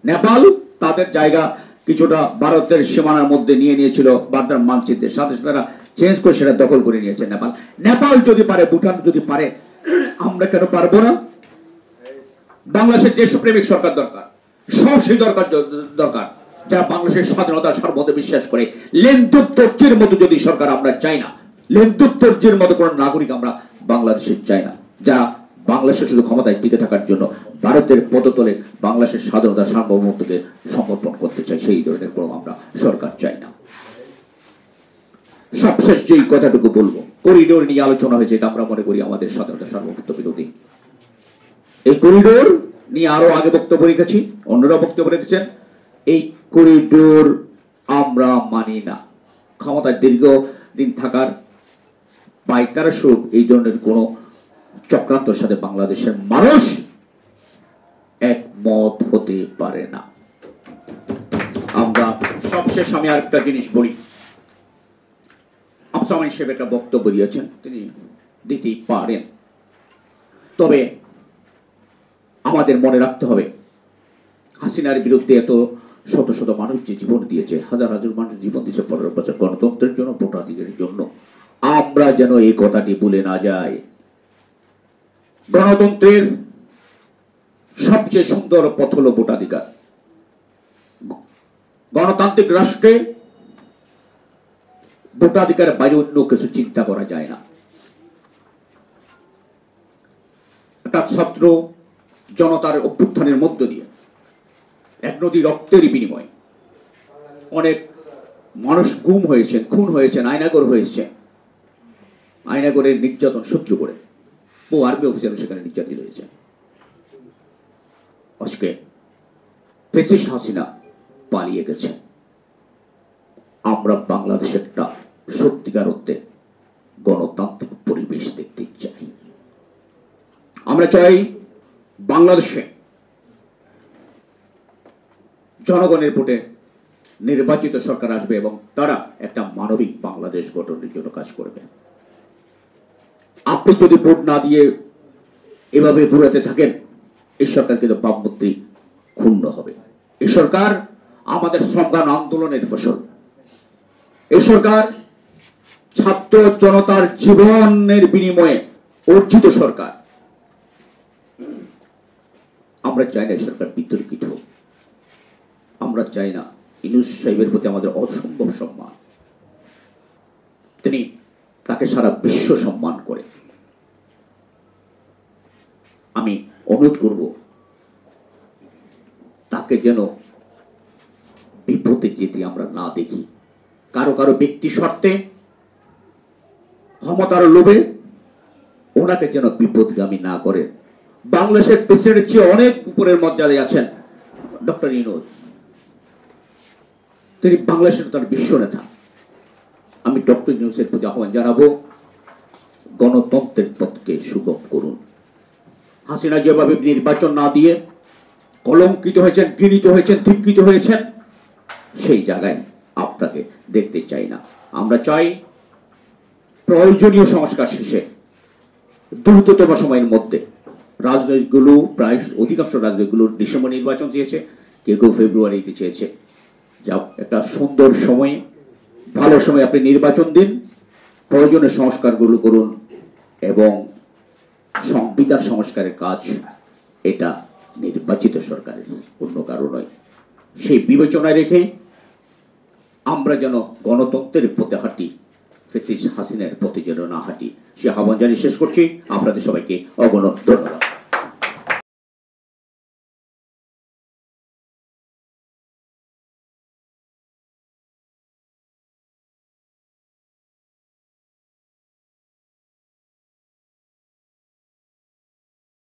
নেপাল তাদের জায়গা কিছুটা ভারতের সীমানার মধ্যে নিয়ে নিয়েছিল, বার্দার মানচিত্রের সাথে সাথে তারা চেঞ্জ করে সেটা দখল করে নিয়েছে নেপাল। নেপাল যদি পারে, ভুটান যদি পারে, আমরা কেন পারবো না? বাংলাদেশের দেশপ্রেমিক সরকার দরকার, সাহসী দরকার যারা বাংলাদেশের স্বাধীনতার সার্বভৌমত্বে বিশ্বাস করে। লেন্দুর তর্জির মতো যদি সরকার আমরা চাই না, লেন্দুর তর্জির মতো কোন নাগরিক আমরা বাংলাদেশে চাই না, যারা বাংলাদেশের শুধু ক্ষমতায় টিকে থাকার জন্য ভারতের পদতলে বাংলাদেশের স্বাধীনতা সার্বভৌমত্বকে সমর্পণ করতে চাই, সেই ধরনের কোনো আমরা সরকার চাই না। সবশেষ যেই কথাটুকু বলবো, করিডোর নিয়ে আলোচনা হয়েছে, এটা আমরা মনে করি আমাদের স্বাধীনতা সার্বভৌমত্ব বিরোধী। এই করিডোর নিয়ে আরো আগে বক্তব্য রেখেছি, অন্যরা বক্তব্য রেখেছেন। এই করিডোর আমরা মানি না। ক্ষমতায় দীর্ঘদিন থাকার পাইকার স্বরূপ এই ধরনের কোন চক্রান্তের সাথে বাংলাদেশের মানুষ একমত হতে পারে না। আমরা সবশেষ আমি আরেকটা জিনিস বলি, আফসার সাহেব একটা বক্তব্য দিয়েছেন, তিনি দিতেই পারেন, তবে আমাদের মনে রাখতে হবে হাসিনার বিরুদ্ধে এত শত শত মানুষ যে জীবন দিয়েছে, হাজার হাজার মানুষ জীবন দিয়েছে 15 বছর গণতন্ত্রের জন্য, ভোটাধিকারের জন্য। আমরা যেন এই কথাটি ভুলে না যাই। গণতন্ত্রের সবচেয়ে সুন্দর পথ হল ভোটাধিকার। গণতান্ত্রিক রাষ্ট্রে ভোটাধিকার বাইরে অন্য কিছু চিন্তা করা যায় না। একটা ছাত্র জনতার অভ্যুত্থানের মধ্য দিয়ে এক নদী রক্তের বিনিময়ে অনেক মানুষ গুম হয়েছেন, খুন হয়েছেন, আয়নাগর হয়েছে। আয়নাগরের নির্যাতন সহ্য করে বহু আর্মি অফিসার সেখানে নির্যাতিত হয়েছে। আজকে ফ্যাসিস্ট হাসিনা পালিয়ে গেছে। আমরা বাংলাদেশের একটা সত্যিকার অর্থে গণতান্ত্রিক পরিবেশ দেখতে চাই। আমরা চাই বাংলাদেশে জনগণের ভোটে নির্বাচিত সরকার আসবে এবং তারা একটা মানবিক বাংলাদেশ গঠনের জন্য কাজ করবে। আপনি যদি ভোট না দিয়ে এভাবে ঘুরাতে থাকেন, এই সরকার কিন্তু ভাবমূর্তি ক্ষুণ্ণ হবে। এই সরকার আমাদের সংগ্রাম আন্দোলনের ফসল। এই সরকার ছাত্র জনতার জীবনের বিনিময়ে অর্জিত সরকার। আমরা চাই না এই সরকার বিতর্কিত হোক। আমরা চাই না ইউনূস সাহেবের প্রতি আমাদের অসম্ভব সম্মান, তিনি তাকে সারা বিশ্ব সম্মান করে। আমি অনুরোধ করব তাকে যেন বিপদে যেতে আমরা না দেখি, কারো কারো ব্যক্তি স্বার্থে, ক্ষমতার লোভে ওনাকে যেন বিপদগামী না করেন। বাংলাদেশের প্রেসিডেন্টের চেয়ে অনেক উপরের মর্যাদায় আছেন ডক্টর ইউনূস, তিনি বাংলাদেশের তার বিশ্ব নেতা। আমি ডক্টর ইউনূসের প্রতি আহ্বান জানাবো, গণতন্ত্রের পথকে সুগম করুন। হাসিনা যেভাবে নির্বাচন না দিয়ে কলঙ্কিত হয়েছেন, ঘৃণিত হয়েছেন, ধিক্কৃত হয়েছেন, সেই জায়গায় আপনাকে দেখতে চাই না। আমরা চাই প্রয়োজনীয় সংস্কার শেষে দ্রুততম সময়ের মধ্যে, রাজনৈতিকগুলো প্রায় অধিকাংশ রাজনৈতিকগুলো ডিসেম্বর নির্বাচন চেয়েছে, কেউ কেউ ফেব্রুয়ারিতে চেয়েছে। যা একটা সুন্দর সময়ে, ভালো সময় আপনি নির্বাচন দিন, প্রয়োজনীয় সংস্কারগুলো করুন এবং সংবিধান সংস্কারের কাজ এটা নির্বাচিত সরকারের, অন্য কারো নয়। সেই বিবেচনায় রেখে আমরা যেন গণতন্ত্রের পথে হাঁটি, ফ্যাসিস্ট হাসিনার পথে যেন না হাঁটি, সে আহ্বান জানিয়ে শেষ করছি। আপনাদের সবাইকে অগণিত ধন্যবাদ।